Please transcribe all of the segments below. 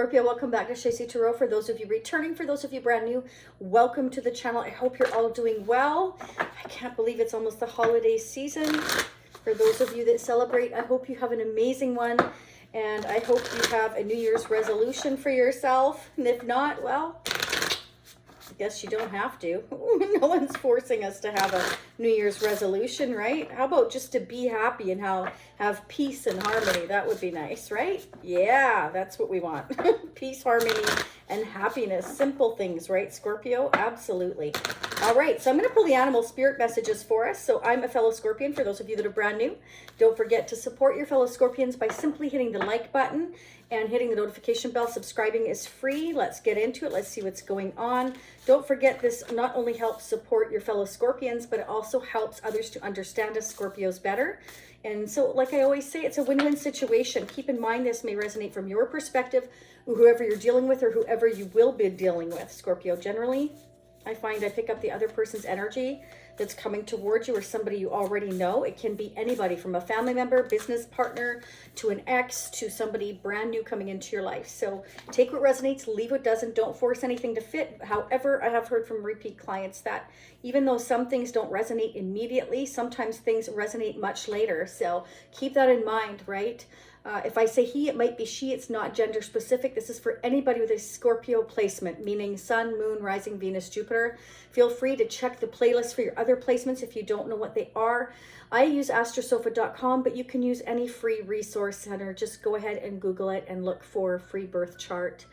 Scorpio, welcome back to Shacy Tarot. For those of you returning, for those of you brand new, welcome to the channel. I hope you're all doing well. I can't believe it's almost the holiday season. For those of you that celebrate, I hope you have an amazing one. And I hope you have a New Year's resolution for yourself. And if not, well, I guess you don't have to. No one's forcing us to have a New Year's resolution, right? How about just to be happy and have peace and harmony? That would be nice, right? Yeah, that's what we want. Peace, harmony, and happiness. Simple things, right, Scorpio? Absolutely. All right, so I'm going to pull the animal spirit messages for us. So I'm a fellow Scorpion. For those of you that are brand new, don't forget to support your fellow Scorpions by simply hitting the like button and hitting the notification bell. Subscribing is free. Let's get into it. Let's see what's going on. Don't forget, this not only helps support your fellow Scorpions, but it also helps others to understand us Scorpios better. And so, like I always say, it's a win-win situation. Keep in mind, this may resonate from your perspective, whoever you're dealing with or whoever you will be dealing with, Scorpio. Generally, I find I pick up the other person's energy that's coming towards you or somebody you already know. It can be anybody from a family member, business partner, to an ex, to somebody brand new coming into your life. So take what resonates, leave what doesn't. Don't force anything to fit. However, I have heard from repeat clients that even though some things don't resonate immediately, sometimes things resonate much later. So keep that in mind, right? If I say he, it might be she. It's not gender specific. This is for anybody with a Scorpio placement, meaning Sun, Moon, Rising, Venus, Jupiter. Feel free to check the playlist for your other placements if you don't know what they are. I use astrosofa.com, but you can use any free resource center. Just go ahead and Google it and look for free birth chart.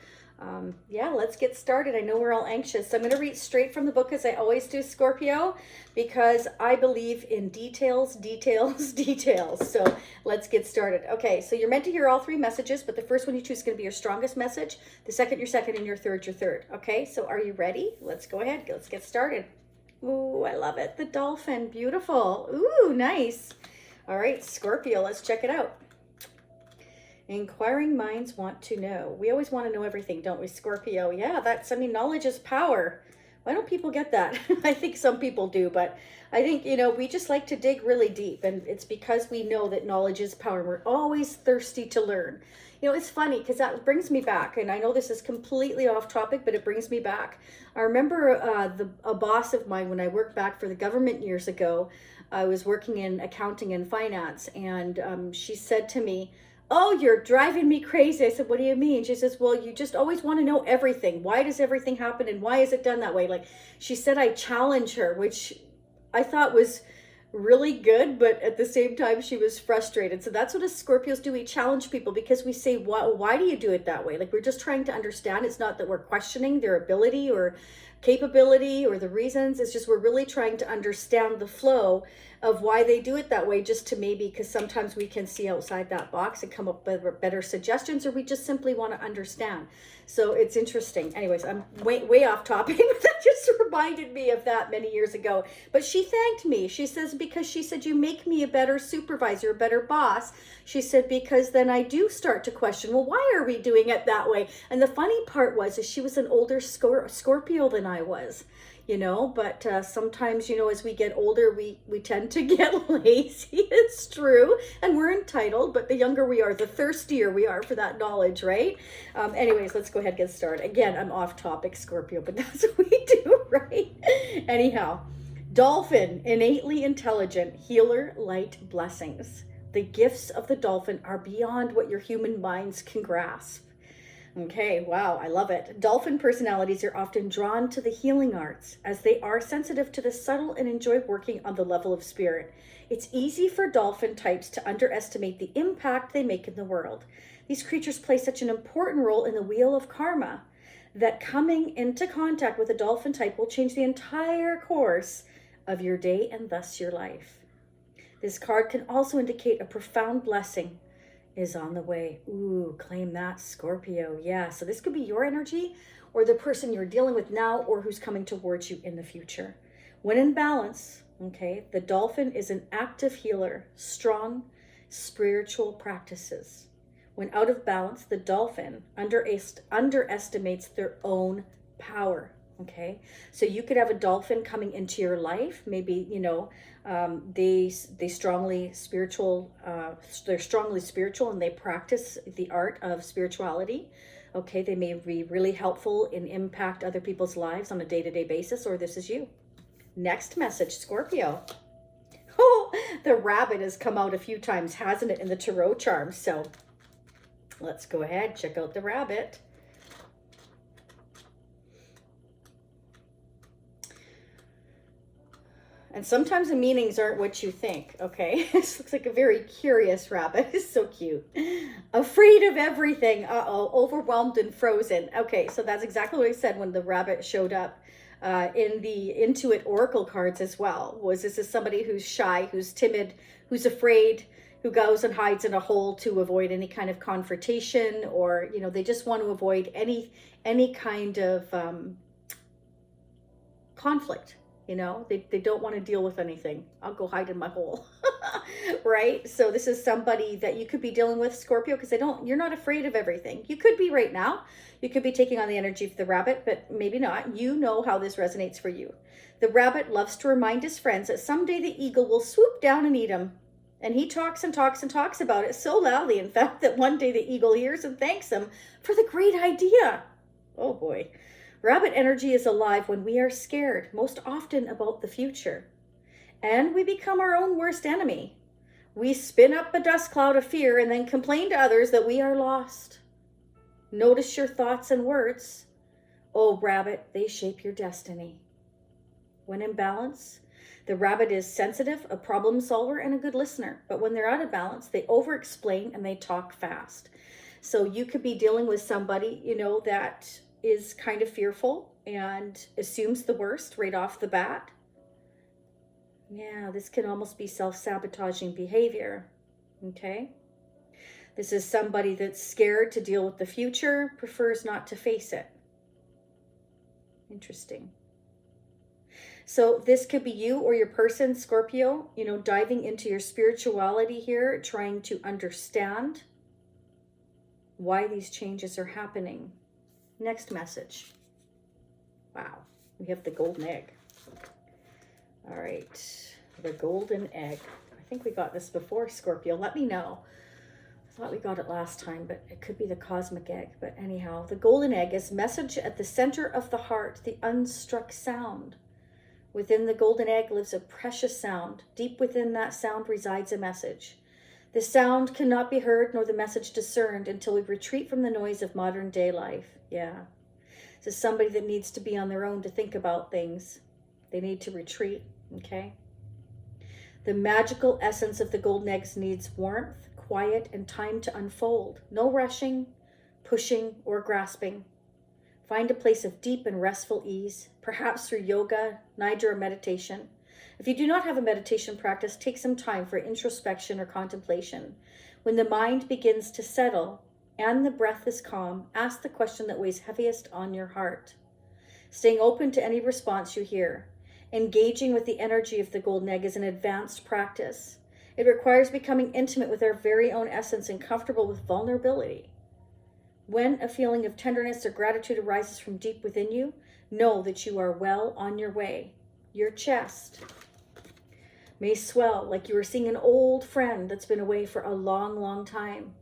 Yeah, let's get started. I know we're all anxious. So I'm going to read straight from the book as I always do, Scorpio, because I believe in details, details, details. So let's get started. Okay, so you're meant to hear all three messages, but the first one you choose is going to be your strongest message. The second, your second, and your third, your third. Okay, so are you ready? Let's go ahead. Let's get started. Ooh, I love it. The dolphin. Beautiful. Ooh, nice. All right, Scorpio, let's check it out. Inquiring minds want to know. We always want to know everything, don't we, Scorpio? Yeah, I mean, knowledge is power. Why don't people get that? I think some people do, but I think, we just like to dig really deep, and it's because we know that knowledge is power. We're always thirsty to learn. It's funny because that brings me back, and I know this is completely off topic, but it brings me back. I remember a boss of mine when I worked back for the government years ago. I was working in accounting and finance, and she said to me, "Oh, you're driving me crazy." I said, "What do you mean?" She says, "Well, you just always want to know everything. Why does everything happen and why is it done that way?" Like, she said I challenge her, which I thought was really good, but at the same time she was frustrated. So that's what us Scorpios do. We challenge people because we say, why do you do it that way? Like, we're just trying to understand. It's not that we're questioning their ability or capability or the reasons. It's just we're really trying to understand the flow of why they do it that way, just to maybe, because sometimes we can see outside that box and come up with better suggestions, or we just simply want to understand. So it's interesting. Anyways, I'm way off topic, but that just reminded me of that many years ago. But she thanked me. She says, because she said, "You make me a better supervisor, a better boss." She said, because then I do start to question, well, why are we doing it that way? And the funny part was, is she was an older Scorpio than I was. But sometimes, as we get older, we tend to get lazy. It's true. And we're entitled, but the younger we are, the thirstier we are for that knowledge, right? Anyways, let's go ahead and get started. Again, I'm off topic, Scorpio, but that's what we do, right? Anyhow, dolphin, innately intelligent, healer, light, blessings. The gifts of the dolphin are beyond what your human minds can grasp. Okay, wow, I love it. Dolphin personalities are often drawn to the healing arts as they are sensitive to the subtle and enjoy working on the level of spirit. It's easy for dolphin types to underestimate the impact they make in the world. These creatures play such an important role in the wheel of karma that coming into contact with a dolphin type will change the entire course of your day and thus your life. This card can also indicate a profound blessing is on the way. Ooh, claim that, Scorpio. Yeah, so this could be your energy or the person you're dealing with now or who's coming towards you in the future. When in balance, okay, the dolphin is an active healer, strong spiritual practices. When out of balance, the dolphin underestimates their own power. Okay, so you could have a dolphin coming into your life. Maybe, they're strongly spiritual and they practice the art of spirituality. Okay, they may be really helpful and impact other people's lives on a day-to-day basis, or this is you. Next message, Scorpio. Oh, the rabbit has come out a few times, hasn't it, in the tarot charms? So let's go ahead, check out the rabbit. And sometimes the meanings aren't what you think, okay? This looks like a very curious rabbit. It's so cute. Afraid of everything. Uh-oh, overwhelmed and frozen. Okay, so that's exactly what I said when the rabbit showed up in the Intuit Oracle cards as well. Was this is somebody who's shy, who's timid, who's afraid, who goes and hides in a hole to avoid any kind of confrontation, or, you know, they just want to avoid any kind of conflict. You know, they don't want to deal with anything. I'll go hide in my hole, right? So this is somebody that you could be dealing with, Scorpio, because you're not afraid of everything. You could be right now. You could be taking on the energy of the rabbit, but maybe not. You know how this resonates for you. The rabbit loves to remind his friends that someday the eagle will swoop down and eat him. And he talks and talks and talks about it so loudly, in fact, that one day the eagle hears and thanks him for the great idea. Oh boy. Rabbit energy is alive when we are scared, most often about the future. And we become our own worst enemy. We spin up a dust cloud of fear and then complain to others that we are lost. Notice your thoughts and words. Oh, rabbit, they shape your destiny. When in balance, the rabbit is sensitive, a problem solver, and a good listener. But when they're out of balance, they over-explain and they talk fast. So you could be dealing with somebody, you know, that is kind of fearful and assumes the worst right off the bat. Yeah, this can almost be self-sabotaging behavior. Okay. This is somebody that's scared to deal with the future, prefers not to face it. Interesting. So this could be you or your person, Scorpio, you know, diving into your spirituality here, trying to understand why these changes are happening. Next message. Wow, we have the golden egg. All right, the golden egg. I think we got this before, Scorpio. Let me know. I thought we got it last time, but it could be the cosmic egg. But anyhow, the golden egg is message at the center of the heart, the unstruck sound. Within the golden egg lives a precious sound. Deep within that sound resides a message. The sound cannot be heard nor the message discerned until we retreat from the noise of modern day life. Yeah. This is somebody that needs to be on their own to think about things. They need to retreat, okay? The magical essence of the golden eggs needs warmth, quiet, and time to unfold. No rushing, pushing, or grasping. Find a place of deep and restful ease, perhaps through yoga, nidra, or meditation. If you do not have a meditation practice, take some time for introspection or contemplation. When the mind begins to settle and the breath is calm, ask the question that weighs heaviest on your heart. Staying open to any response you hear. Engaging with the energy of the golden egg is an advanced practice. It requires becoming intimate with our very own essence and comfortable with vulnerability. When a feeling of tenderness or gratitude arises from deep within you, know that you are well on your way. Your chest may swell like you are seeing an old friend that's been away for a long, long time.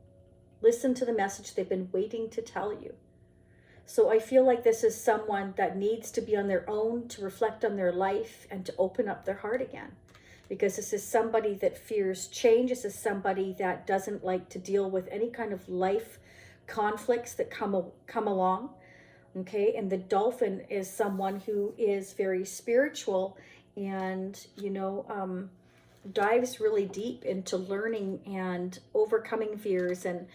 Listen to the message they've been waiting to tell you. So I feel like this is someone that needs to be on their own, to reflect on their life and to open up their heart again. Because this is somebody that fears change. This is somebody that doesn't like to deal with any kind of life conflicts that come along. Okay, and the Dolphin is someone who is very spiritual and, you know, dives really deep into learning and overcoming fears and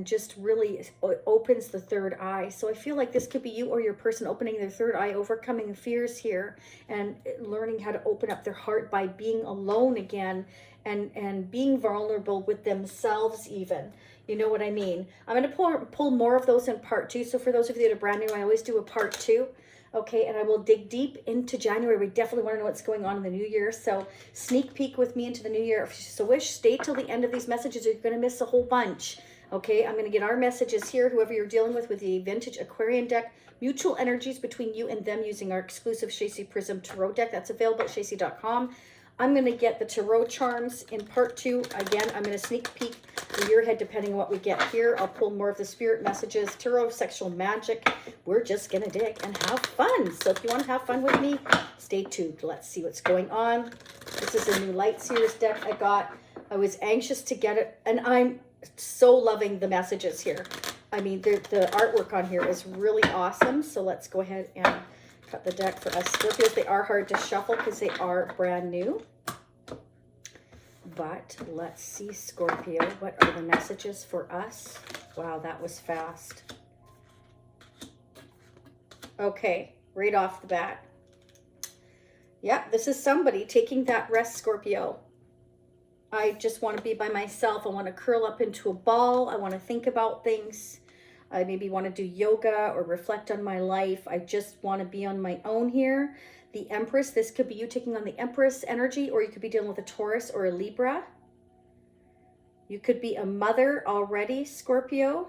just really opens the third eye. So I feel like this could be you or your person opening their third eye, overcoming fears here and learning how to open up their heart by being alone again and being vulnerable with themselves even. You know what I mean? I'm going to pull more of those in part 2. So for those of you that are brand new, I always do a part 2. Okay, and I will dig deep into January. We definitely want to know what's going on in the new year. So sneak peek with me into the new year. If you so wish, stay till the end of these messages or you're going to miss a whole bunch. Okay, I'm going to get our messages here, whoever you're dealing with the Vintage Aquarian deck, mutual energies between you and them using our exclusive Shacy Prism Tarot deck. That's available at shacy.com. I'm going to get the tarot charms in part 2. Again, I'm going to sneak peek the year ahead depending on what we get here. I'll pull more of the spirit messages, tarot, sexual magic. We're just going to dig and have fun. So if you want to have fun with me, stay tuned. Let's see what's going on. This is a new Light Series deck I got. I was anxious to get it, and I'm so loving the messages here. I mean, the artwork on here is really awesome. So let's go ahead and cut the deck for us Scorpios. They are hard to shuffle because they are brand new. But let's see, Scorpio, what are the messages for us? Wow, that was fast. Okay, right off the bat. Yep, this is somebody taking that rest, Scorpio. I just want to be by myself. I want to curl up into a ball. I want to think about things. I maybe want to do yoga or reflect on my life. I just want to be on my own here. The Empress, this could be you taking on the Empress energy, or you could be dealing with a Taurus or a Libra. You could be a mother already, Scorpio.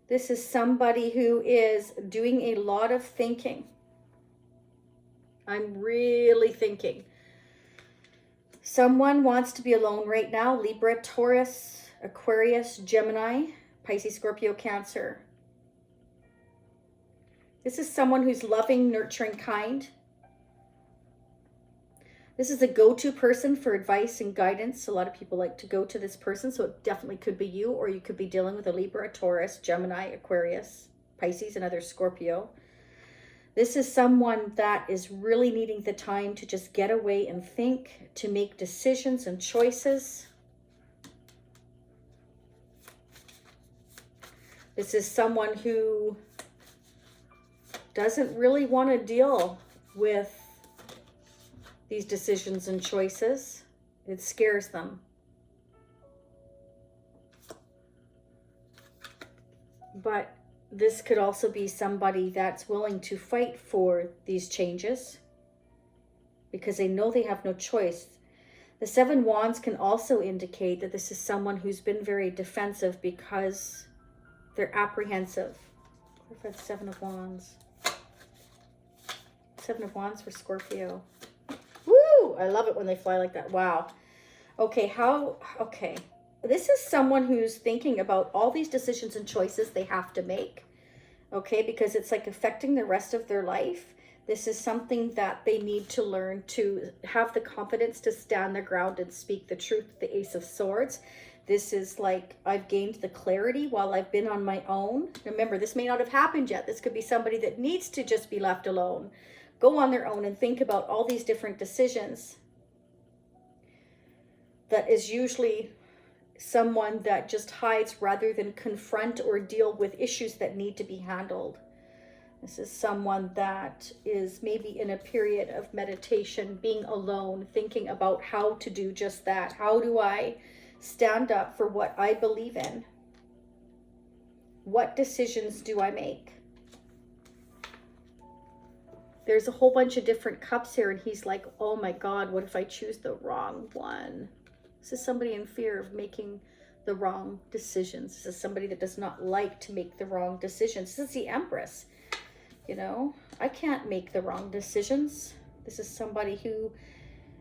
This is somebody who is doing a lot of thinking. I'm really thinking. Someone wants to be alone right now. Libra, Taurus, Aquarius, Gemini, Pisces, Scorpio, Cancer. This is someone who's loving, nurturing, kind. This is a go-to person for advice and guidance. A lot of people like to go to this person, so it definitely could be you, or you could be dealing with a Libra, a Taurus, Gemini, Aquarius, Pisces, another Scorpio. This is someone that is really needing the time to just get away and think, to make decisions and choices. This is someone who doesn't really want to deal with these decisions and choices. It scares them. But this could also be somebody that's willing to fight for these changes because they know they have no choice. The Seven Wands can also indicate that this is someone who's been very defensive because they're apprehensive. What if that's Seven of Wands? Seven of Wands for Scorpio. Woo! I love it when they fly like that. Wow. Okay, okay. This is someone who's thinking about all these decisions and choices they have to make. Okay, because it's like affecting the rest of their life. This is something that they need to learn to have the confidence to stand their ground and speak the truth. The Ace of Swords. This is like, I've gained the clarity while I've been on my own. Remember, this may not have happened yet. This could be somebody that needs to just be left alone. Go on their own and think about all these different decisions. That is usually someone that just hides rather than confront or deal with issues that need to be handled. This is someone that is maybe in a period of meditation, being alone, thinking about how to do just that. How do I stand up for what I believe in? What decisions do I make? There's a whole bunch of different cups here, and he's like, oh my God, what if I choose the wrong one? This is somebody in fear of making the wrong decisions. This is somebody that does not like to make the wrong decisions. This is the Empress. You know, I can't make the wrong decisions. This is somebody who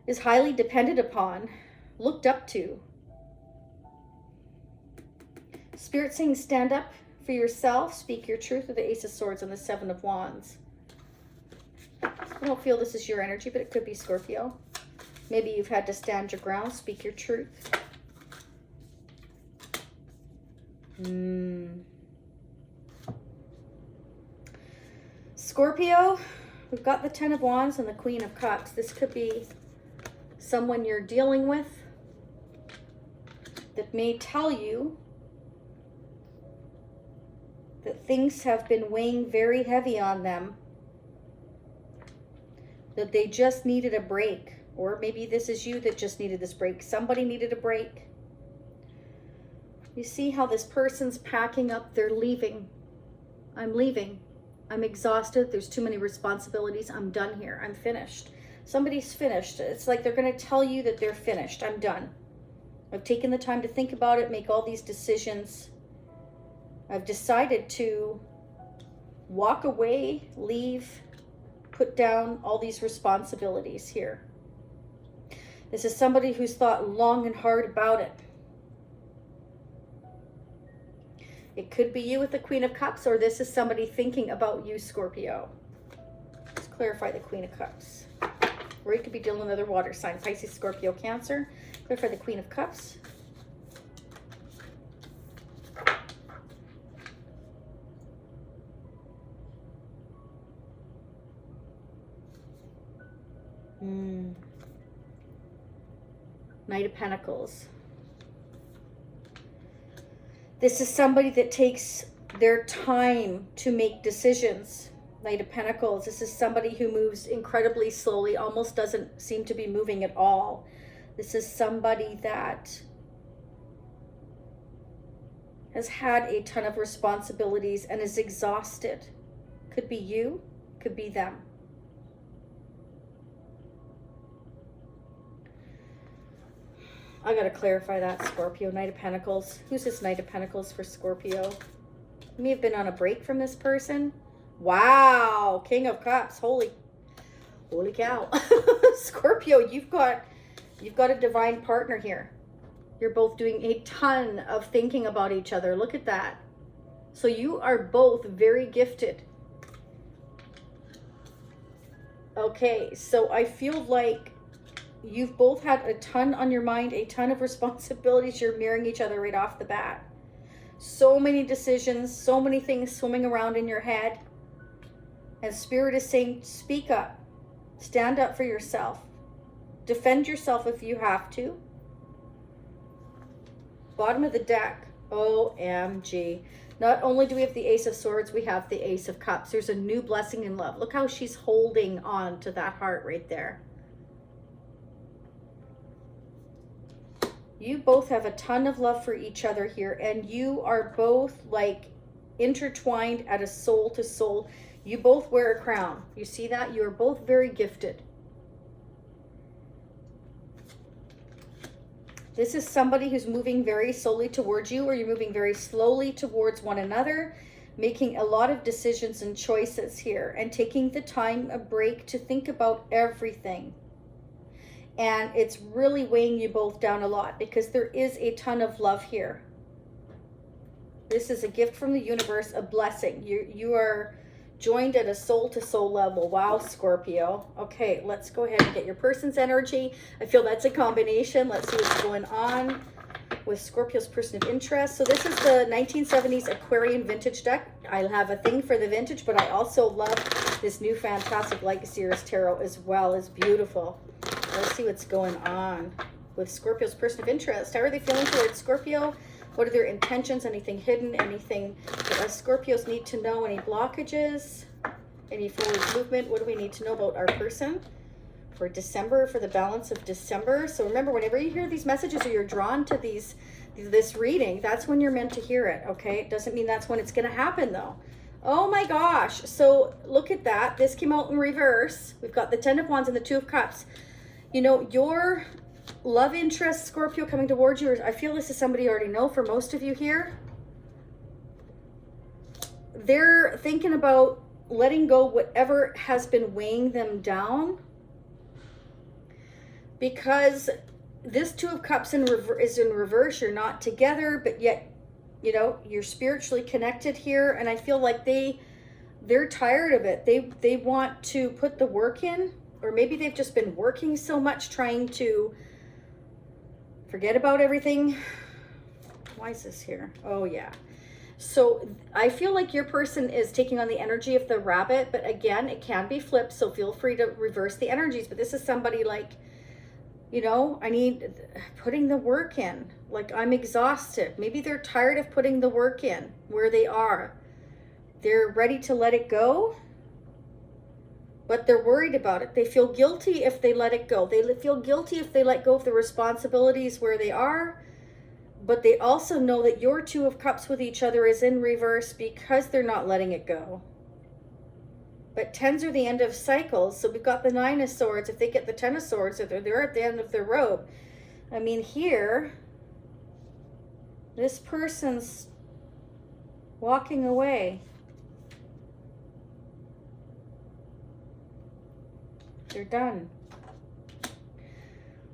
is highly dependent upon, looked up to. Spirit saying, stand up for yourself, speak your truth, with the Ace of Swords and the Seven of Wands. I don't feel this is your energy, but it could be Scorpio. Maybe you've had to stand your ground, speak your truth. Scorpio, we've got the Ten of Wands and the Queen of Cups. This could be someone you're dealing with that may tell you that things have been weighing very heavy on them, that they just needed a break. Or maybe this is you that just needed this break. Somebody needed a break. You see how this person's packing up. They're leaving. I'm leaving. I'm exhausted. There's too many responsibilities. I'm done here. I'm finished. Somebody's finished. It's like they're going to tell you that they're finished. I'm done. I've taken the time to think about it, make all these decisions. I've decided to walk away, leave, put down all these responsibilities here. This is somebody who's thought long and hard about it. It could be you with the Queen of Cups, or this is somebody thinking about you, Scorpio. Let's clarify the Queen of Cups. Or you could be dealing with another water sign, Pisces, Scorpio, Cancer. Clarify the Queen of Cups. Knight of Pentacles. This is somebody that takes their time to make decisions. Knight of Pentacles. This is somebody who moves incredibly slowly, almost doesn't seem to be moving at all. This is somebody that has had a ton of responsibilities and is exhausted. Could be you, could be them. I gotta clarify that, Scorpio. Knight of Pentacles. Who's this Knight of Pentacles for Scorpio? You may have been on a break from this person. Wow. King of Cups. Holy cow. Scorpio, you've got a divine partner here. You're both doing a ton of thinking about each other. Look at that. So you are both very gifted. Okay, so I feel like you've both had a ton on your mind, a ton of responsibilities. You're mirroring each other right off the bat. So many decisions, so many things swimming around in your head. And Spirit is saying, speak up. Stand up for yourself. Defend yourself if you have to. Bottom of the deck. OMG. Not only do we have the Ace of Swords, we have the Ace of Cups. There's a new blessing in love. Look how she's holding on to that heart right there. You both have a ton of love for each other here, and you are both like intertwined at a soul to soul. You both wear a crown. You see that? You are both very gifted. This is somebody who's moving very slowly towards you, or you're moving very slowly towards one another, making a lot of decisions and choices here, and taking the time, a break to think about everything. And it's really weighing you both down a lot because there is a ton of love here. This is a gift from the universe, a blessing. You are joined at a soul-to-soul level. Wow, Scorpio. Okay, let's go ahead and get your person's energy. I feel that's a combination. Let's see what's going on with Scorpio's person of interest. So this is the 1970s Aquarian vintage deck. I have a thing for the vintage, but I also love this new fantastic Legacy Years Tarot as well. It's beautiful. Let's see what's going on with Scorpio's person of interest. How are they feeling towards Scorpio? What are their intentions? Anything hidden? Anything that us Scorpios need to know? Any blockages? Any forward movement? What do we need to know about our person for December, for the balance of December? So remember, whenever you hear these messages or you're drawn to this reading, that's when you're meant to hear it, okay? It doesn't mean that's when it's going to happen, though. Oh my gosh. So look at that. This came out in reverse. We've got the Ten of Wands and the Two of Cups. You know, your love interest, Scorpio, coming towards you, I feel this is somebody you already know for most of you here. They're thinking about letting go whatever has been weighing them down, because this Two of Cups is in reverse. You're not together, but yet, you know, you're spiritually connected here. And I feel like they're tired of it. They want to put the work in. Or maybe they've just been working so much trying to forget about everything. Why is this here? Oh, yeah. So I feel like your person is taking on the energy of the rabbit. But again, it can be flipped. So feel free to reverse the energies. But this is somebody like, you know, I need putting the work in. Like, I'm exhausted. Maybe they're tired of putting the work in where they are. They're ready to let it go. But they're worried about it. They feel guilty if they let it go. They feel guilty if they let go of the responsibilities where they are. But they also know that your Two of Cups with each other is in reverse because they're not letting it go. But tens are the end of cycles. So we've got the Nine of Swords. If they get the Ten of Swords, if they're at the end of their rope. I mean, here, this person's walking away. They're done.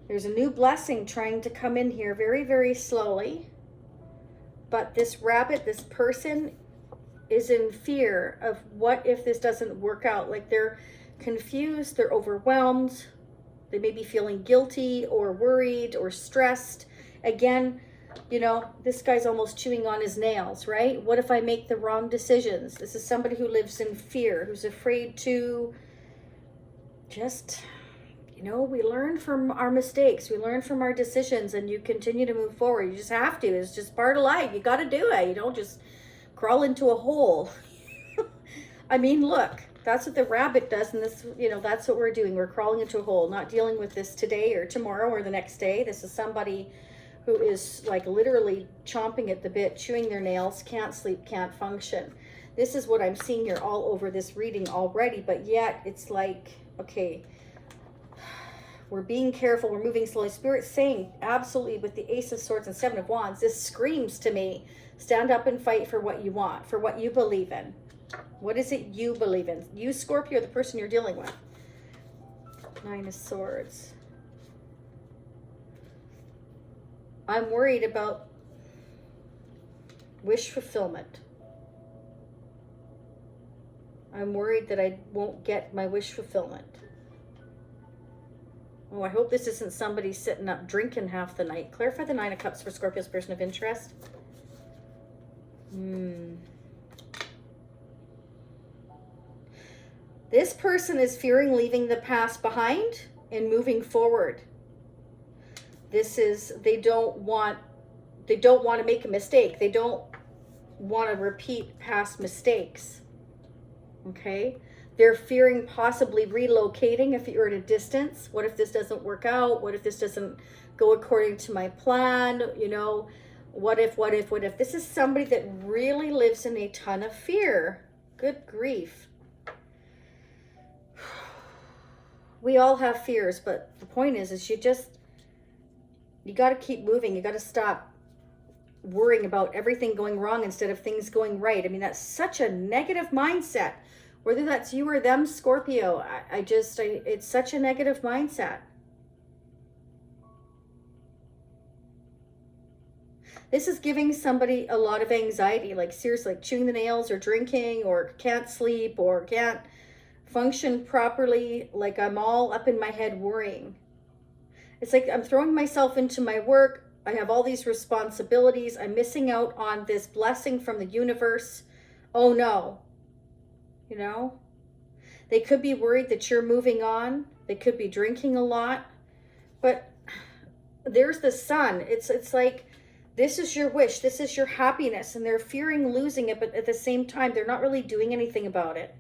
There's a new blessing trying to come in here very, very slowly. But this rabbit, this person is in fear of what if this doesn't work out. Like they're confused, they're overwhelmed. They may be feeling guilty or worried or stressed. Again, you know, this guy's almost chewing on his nails, right? What if I make the wrong decisions? This is somebody who lives in fear, who's afraid to just, you know, we learn from our mistakes. We learn from our decisions and you continue to move forward. You just have to. It's just part of life. You got to do it. You don't just crawl into a hole. I mean, look, that's what the rabbit does. And this, you know, that's what we're doing. We're crawling into a hole, not dealing with this today or tomorrow or the next day. This is somebody who is like literally chomping at the bit, chewing their nails, can't sleep, can't function. This is what I'm seeing here all over this reading already, but yet it's like, okay, we're being careful, we're moving slowly. Spirit's saying, absolutely, with the Ace of Swords and Seven of Wands, this screams to me, stand up and fight for what you want, for what you believe in. What is it you believe in? You, Scorpio, the person you're dealing with. Nine of Swords. I'm worried about wish fulfillment. I'm worried that I won't get my wish fulfillment. Oh, I hope this isn't somebody sitting up drinking half the night. Clarify the Nine of Cups for Scorpio's person of interest. This person is fearing leaving the past behind and moving forward. This is, they don't want to make a mistake. They don't want to repeat past mistakes. Okay? They're fearing possibly relocating if you're at a distance. What if this doesn't work out? What if this doesn't go according to my plan? You know, what if? This is somebody that really lives in a ton of fear. Good grief. We all have fears, but the point is you got to keep moving. You got to stop worrying about everything going wrong instead of things going right. I mean, that's such a negative mindset. Whether that's you or them, Scorpio, it's such a negative mindset. This is giving somebody a lot of anxiety, like seriously, like chewing the nails or drinking or can't sleep or can't function properly. Like I'm all up in my head worrying. It's like I'm throwing myself into my work. I have all these responsibilities. I'm missing out on this blessing from the universe. Oh no. You know, they could be worried that you're moving on. They could be drinking a lot, but there's the sun. It's like, this is your wish. This is your happiness. And they're fearing losing it. But at the same time, they're not really doing anything about it.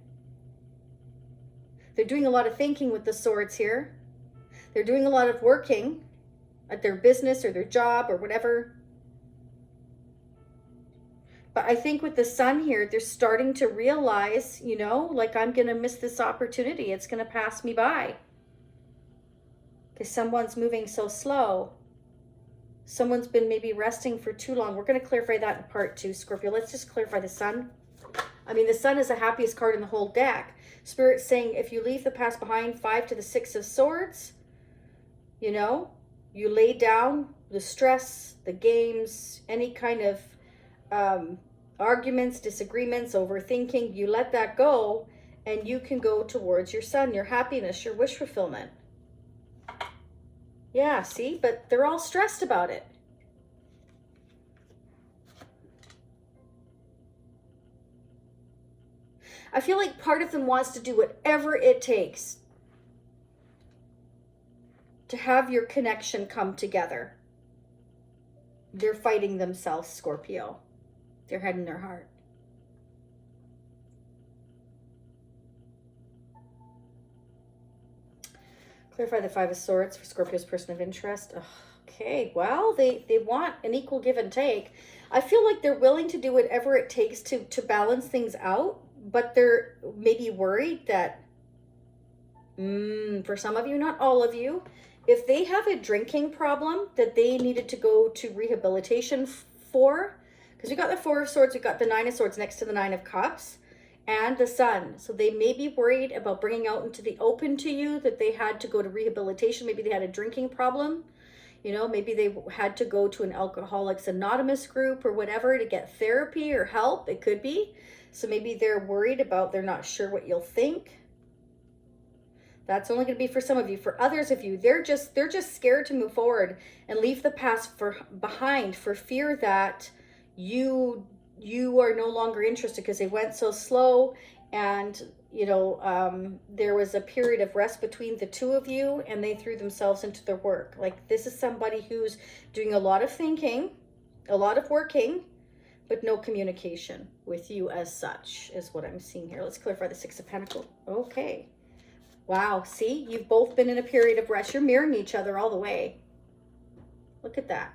They're doing a lot of thinking with the swords here. They're doing a lot of working at their business or their job or whatever. But I think with the sun here, they're starting to realize, you know, like I'm going to miss this opportunity. It's going to pass me by. Because someone's moving so slow. Someone's been maybe resting for too long. We're going to clarify that in part 2, Scorpio. Let's just clarify the sun. I mean, the sun is the happiest card in the whole deck. Spirit's saying if you leave the past behind, 5 to the 6 of Swords, you know, you lay down the stress, the games, any kind of arguments, disagreements, overthinking, you let that go and you can go towards your sun, your happiness, your wish fulfillment. Yeah, see, but they're all stressed about it. I feel like part of them wants to do whatever it takes to have your connection come together. They're fighting themselves, Scorpio. Their head and their heart. Clarify the 5 of Swords for Scorpio's person of interest. Okay, well, they want an equal give and take. I feel like they're willing to do whatever it takes to balance things out, but they're maybe worried that, for some of you, not all of you, if they have a drinking problem that they needed to go to rehabilitation for, because we got the 4 of Swords, we got the 9 of Swords next to the 9 of Cups. and the Sun. So they may be worried about bringing out into the open to you that they had to go to rehabilitation. Maybe they had a drinking problem. You know, maybe they had to go to an Alcoholics Anonymous group or whatever to get therapy or help. It could be. So maybe they're worried about, they're not sure what you'll think. That's only going to be for some of you. For others of you, they're just scared to move forward and leave the past behind for fear that you are no longer interested because they went so slow, and you know, there was a period of rest between the two of you and they threw themselves into their work. Like, this is somebody who's doing a lot of thinking, a lot of working, but no communication with you as such is what I'm seeing here. Let's clarify the Six of Pentacles. Okay. Wow, see, you've both been in a period of rest. You're mirroring each other all the way. Look at that.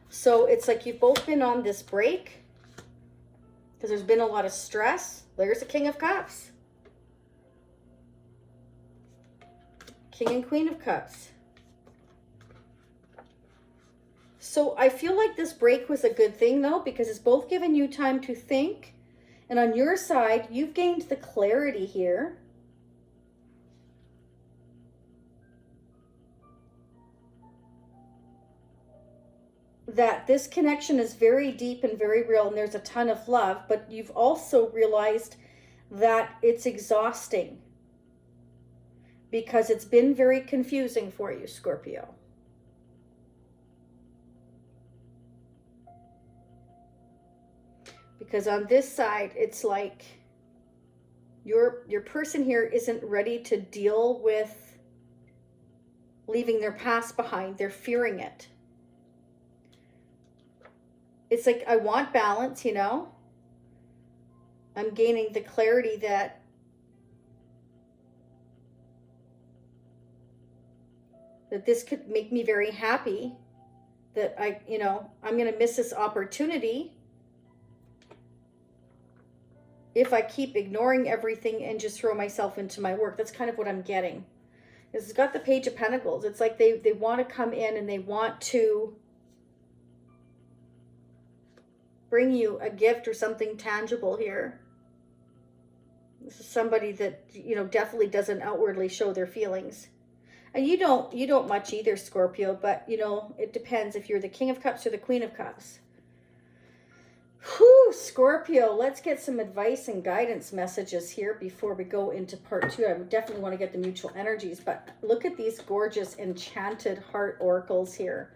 So it's like you've both been on this break because there's been a lot of stress. There's the King of Cups. King and Queen of Cups. So I feel like this break was a good thing though, because it's both given you time to think. And on your side, you've gained the clarity here. That this connection is very deep and very real, and there's a ton of love, but you've also realized that it's exhausting because it's been very confusing for you, Scorpio. Because on this side, it's like your person here isn't ready to deal with leaving their past behind. They're fearing it. It's like, I want balance, you know. I'm gaining the clarity that this could make me very happy, that I'm going to miss this opportunity if I keep ignoring everything and just throw myself into my work. That's kind of what I'm getting. It's got the Page of Pentacles. It's like they want to come in and they want to bring you a gift or something tangible here. This is somebody that, you know, definitely doesn't outwardly show their feelings. And you don't much either, Scorpio, but, you know, it depends if you're the King of Cups or the Queen of Cups. Whew, Scorpio, let's get some advice and guidance messages here before we go into part 2. I would definitely want to get the mutual energies, but look at these gorgeous enchanted heart oracles here.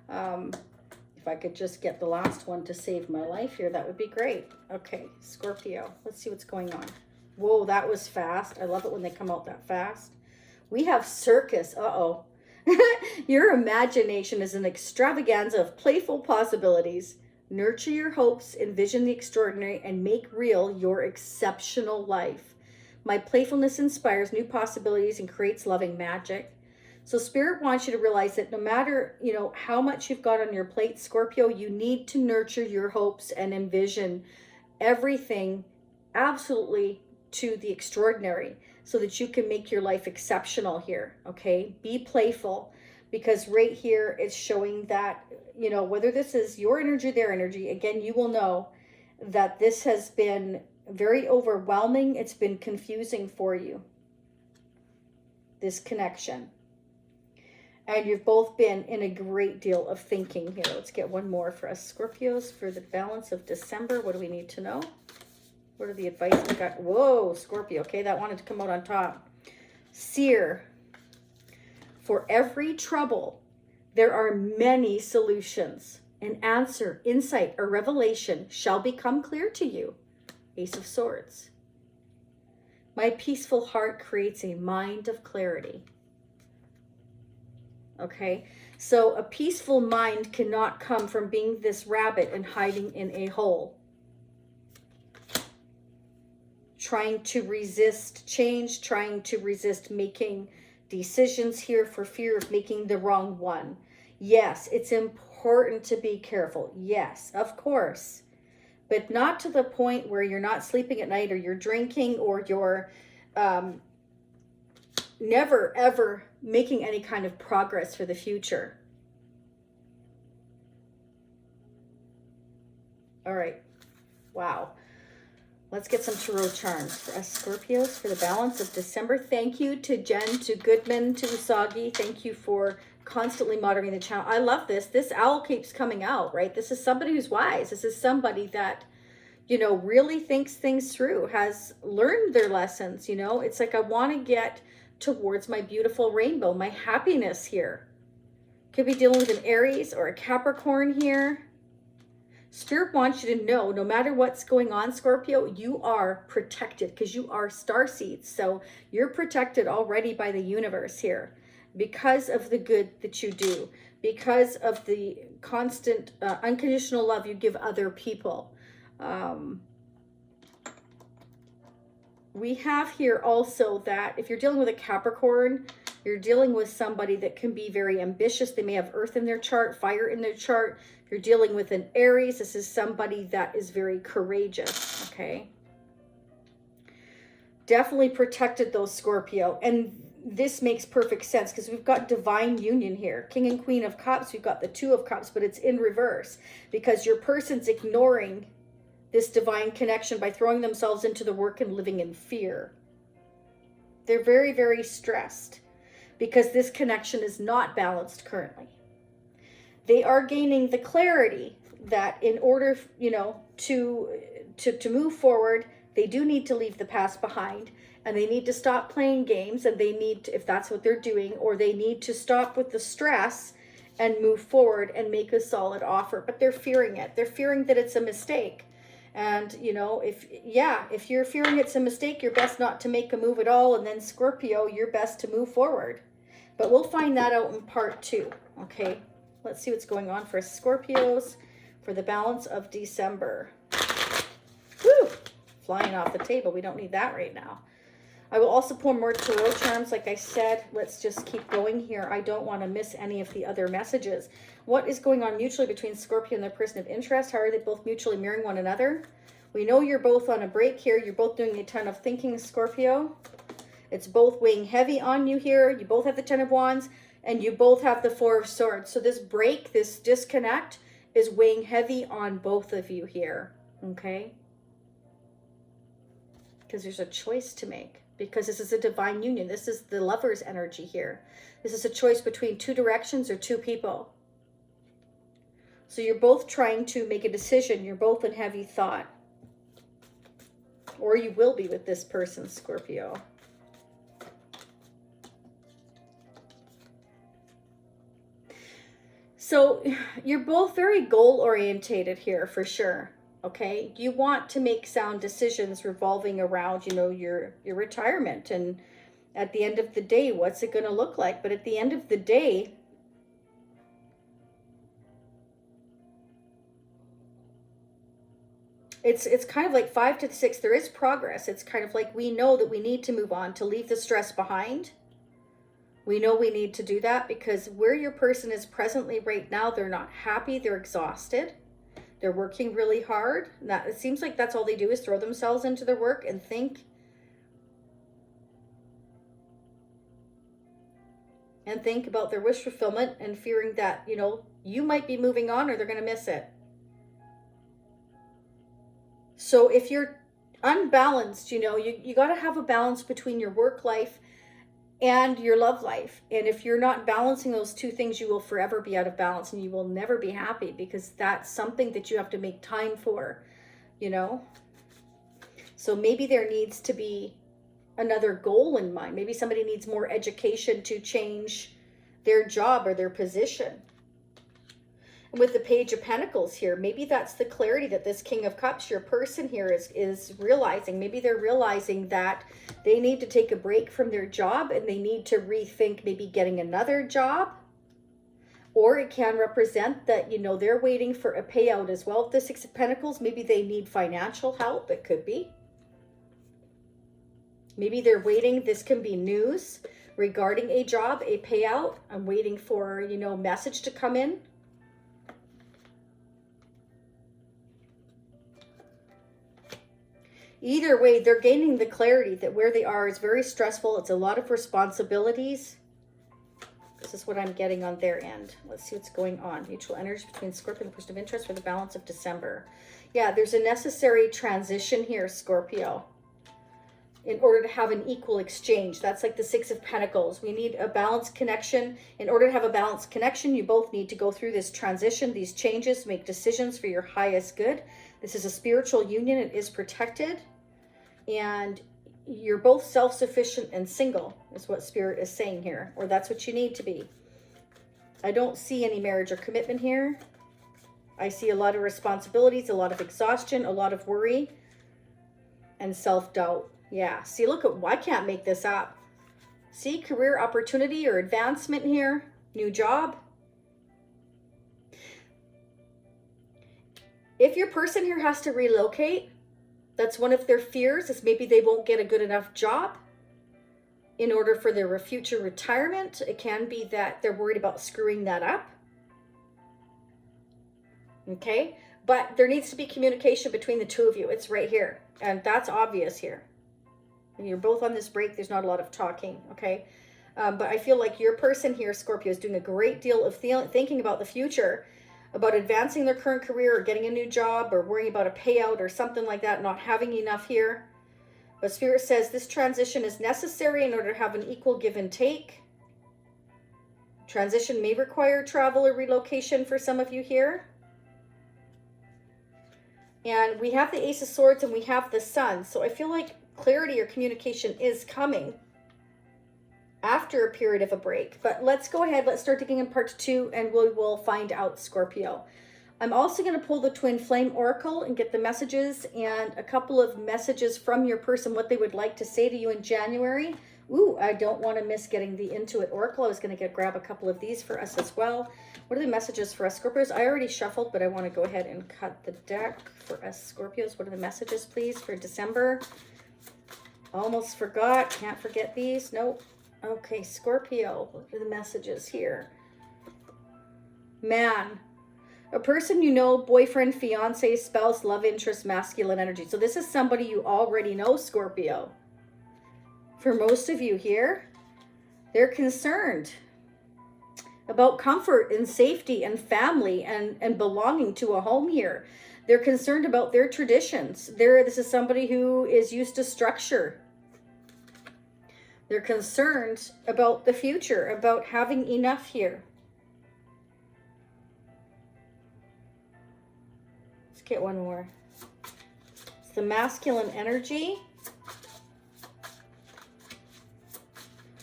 If I could just get the last one to save my life here, that would be great. Okay, Scorpio, let's see what's going on. Whoa, that was fast. I love it when they come out that fast. We have circus. Uh-oh. Your imagination is an extravaganza of playful possibilities. Nurture your hopes, envision the extraordinary, and make real your exceptional life. My playfulness inspires new possibilities and creates loving magic. So Spirit wants you to realize that no matter, you know, how much you've got on your plate, Scorpio, you need to nurture your hopes and envision everything absolutely to the extraordinary so that you can make your life exceptional here, okay? Be playful, because right here it's showing that, you know, whether this is your energy, their energy, again, you will know that this has been very overwhelming. It's been confusing for you, this connection. And you've both been in a great deal of thinking here. Let's get one more for us Scorpios for the balance of December. What do we need to know? What are the advice we got? Whoa, Scorpio. Okay, that wanted to come out on top. Seer. For every trouble, there are many solutions. An answer, insight, or revelation shall become clear to you. Ace of Swords. My peaceful heart creates a mind of clarity. Okay, so a peaceful mind cannot come from being this rabbit and hiding in a hole, trying to resist change, trying to resist making decisions here for fear of making the wrong one. Yes, it's important to be careful. Yes, of course, but not to the point where you're not sleeping at night, or you're drinking, or you're never ever making any kind of progress for the future. All right. Wow. Let's get some tarot charms for us Scorpios for the balance of December. Thank you to Jen, to Goodman, to Usagi. Thank you for constantly monitoring the channel. I love this. This owl keeps coming out, right? This is somebody who's wise. This is somebody that, you know, really thinks things through, has learned their lessons, you know. It's like, I want to get towards my beautiful rainbow, my happiness here. Could be dealing with an Aries or a Capricorn here. Spirit wants you to know, no matter what's going on, Scorpio, you are protected because you are starseeds. So you're protected already by the universe here because of the good that you do, because of the constant unconditional love you give other people. We have here also that if you're dealing with a Capricorn, you're dealing with somebody that can be very ambitious. They may have earth in their chart, fire in their chart. If you're dealing with an Aries, this is somebody that is very courageous, okay? Definitely protected those, Scorpio. And this makes perfect sense because we've got divine union here. King and Queen of Cups, we've got the Two of Cups, but it's in reverse because your person's ignoring this divine connection by throwing themselves into the work and living in fear. They're very, very stressed because this connection is not balanced currently. They are gaining the clarity that in order, you know, to move forward, they do need to leave the past behind, and they need to stop playing games, and they need to, if that's what they're doing, or they need to stop with the stress and move forward and make a solid offer. But they're fearing it. They're fearing that it's a mistake. And, you know, if you're fearing it's a mistake, you're best not to make a move at all. And then Scorpio, you're best to move forward. But we'll find that out in part 2. Okay, let's see what's going on for Scorpios for the balance of December. Woo! Flying off the table. We don't need that right now. I will also pull more tarot charms. Like I said, let's just keep going here. I don't want to miss any of the other messages. What is going on mutually between Scorpio and their person of interest? How are they both mutually mirroring one another? We know you're both on a break here. You're both doing a ton of thinking, Scorpio. It's both weighing heavy on you here. You both have the Ten of Wands and you both have the Four of Swords. So this break, this disconnect is weighing heavy on both of you here. Okay? Because there's a choice to make. Because this is a divine union. This is the lover's energy here. This is a choice between two directions or two people. So you're both trying to make a decision. You're both in heavy thought. Or you will be with this person, Scorpio. So you're both very goal-orientated here for sure. Okay, you want to make sound decisions revolving around, you know, your retirement, and at the end of the day, what's it going to look like? But at the end of the day, it's kind of like 5 to 6. There is progress. It's kind of like we know that we need to move on, to leave the stress behind. We know we need to do that because where your person is presently right now, they're not happy. They're exhausted. They're working really hard. That, it seems like that's all they do is throw themselves into their work and think. And think about their wish fulfillment and fearing that, you know, you might be moving on or they're going to miss it. So if you're unbalanced, you know, you got to have a balance between your work life and your love life. And if you're not balancing those two things, you will forever be out of balance and you will never be happy because that's something that you have to make time for, you know. So maybe there needs to be another goal in mind. Maybe somebody needs more education to change their job or their position. And with the Page of Pentacles here, maybe that's the clarity that this King of Cups, your person here, is realizing. Maybe they're realizing that they need to take a break from their job and they need to rethink maybe getting another job. Or it can represent that, you know, they're waiting for a payout as well. With the Six of Pentacles, maybe they need financial help. It could be. Maybe they're waiting. This can be news regarding a job, a payout. I'm waiting for, you know, message to come in. Either way, they're gaining the clarity that where they are is very stressful. It's a lot of responsibilities. This This is what I'm getting on their end. Let's see what's going on. Mutual energy between Scorpio and the person of interest for the balance of December. Yeah, there's a necessary transition here, Scorpio, in order to have an equal exchange. That's like the Six of Pentacles. We need a balanced connection. In order to have a balanced connection, you both need to go through this transition, these changes, make decisions for your highest good. This is a spiritual union. It is protected. And you're both self-sufficient and single, is what Spirit is saying here. Or that's what you need to be. I don't see any marriage or commitment here. I see a lot of responsibilities, a lot of exhaustion, a lot of worry, and self-doubt. Yeah, see, look, I can't make this up. See, career opportunity or advancement here, new job. If your person here has to relocate, that's one of their fears, is maybe they won't get a good enough job in order for their future retirement. It can be that they're worried about screwing that up. Okay, but there needs to be communication between the two of you. It's right here, and that's obvious here. And you're both on this break. There's not a lot of talking, okay? But I feel like your person here, Scorpio, is doing a great deal of thinking about the future, about advancing their current career or getting a new job or worrying about a payout or something like that, not having enough here. But Spirit says this transition is necessary in order to have an equal give and take. Transition may require travel or relocation for some of you here. And we have the Ace of Swords and we have the Sun. So I feel like clarity or communication is coming after a period of a break. But let's go ahead. Let's start digging in part 2 and we will find out, Scorpio. I'm also going to pull the Twin Flame Oracle and get the messages and a couple of messages from your person, what they would like to say to you in January. Ooh, I don't want to miss getting the Intuit Oracle. I was going to grab a couple of these for us as well. What are the messages for us, Scorpios? I already shuffled, but I want to go ahead and cut the deck for us, Scorpios. What are the messages, please, for December? Almost forgot. Can't forget these. Nope. Okay, Scorpio. What are the messages here? Man. A person you know, boyfriend, fiance, spouse, love interest, masculine energy. So this is somebody you already know, Scorpio. For most of you here, they're concerned about comfort and safety and family and belonging to a home here. They're concerned about their traditions. This is somebody who is used to structure. They're concerned about the future, about having enough here. Let's get one more. It's the masculine energy.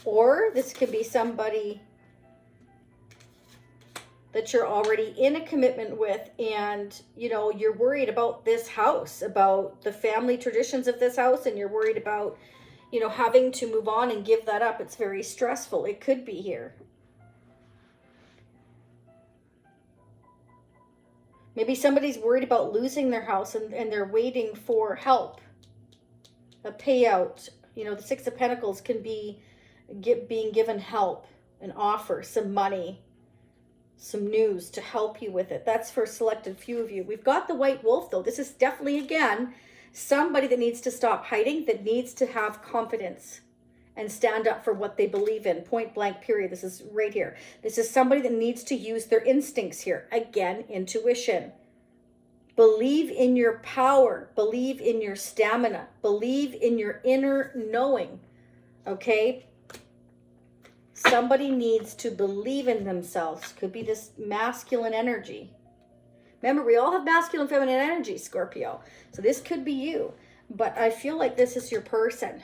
Or this could be somebody that you're already in a commitment with, and you know you're worried about this house, about the family traditions of this house, and you're worried about, you know, having to move on and give that up. It's very stressful. It could be here. Maybe somebody's worried about losing their house and they're waiting for help, a payout. You know, the Six of Pentacles can be being given help, an offer, some money, some news to help you with it. That's for a selected few of you. We've got the White Wolf, though. This is definitely, again, somebody that needs to stop hiding, that needs to have confidence and stand up for what they believe in. Point blank, period. This is right here. This is somebody that needs to use their instincts here. Again, intuition. Believe in your power. Believe in your stamina. Believe in your inner knowing. Okay? Somebody needs to believe in themselves. Could be this masculine energy. Remember, we all have masculine and feminine energy, Scorpio. So this could be you. But I feel like this is your person.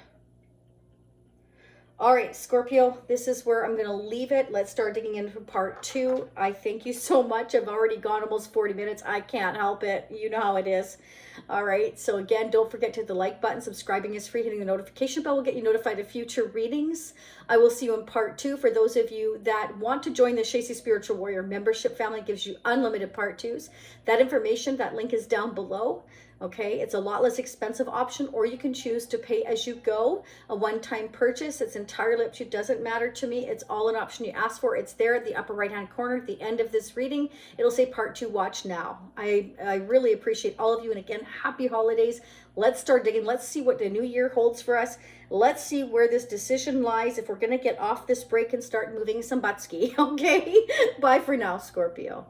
All right, Scorpio, this is where I'm going to leave it. Let's start digging into part 2. I thank you so much. I've already gone almost 40 minutes. I can't help it. You know how it is. All right. So again, don't forget to hit the like button. Subscribing is free. Hitting the notification bell will get you notified of future readings. I will see you in part 2. For those of you that want to join the Shacy Spiritual Warrior membership family, gives you unlimited part 2s. That information, that link is down below. Okay, it's a lot less expensive option, or you can choose to pay as you go, a one-time purchase. It's entirely up to you. Doesn't matter to me. It's all an option you ask for. It's there at the upper right-hand corner at the end of this reading. It'll say part 2, watch now. I really appreciate all of you. And again, happy holidays. Let's start digging. Let's see what the new year holds for us. Let's see where this decision lies, if we're going to get off this break and start moving some buttski. Okay, bye for now, Scorpio.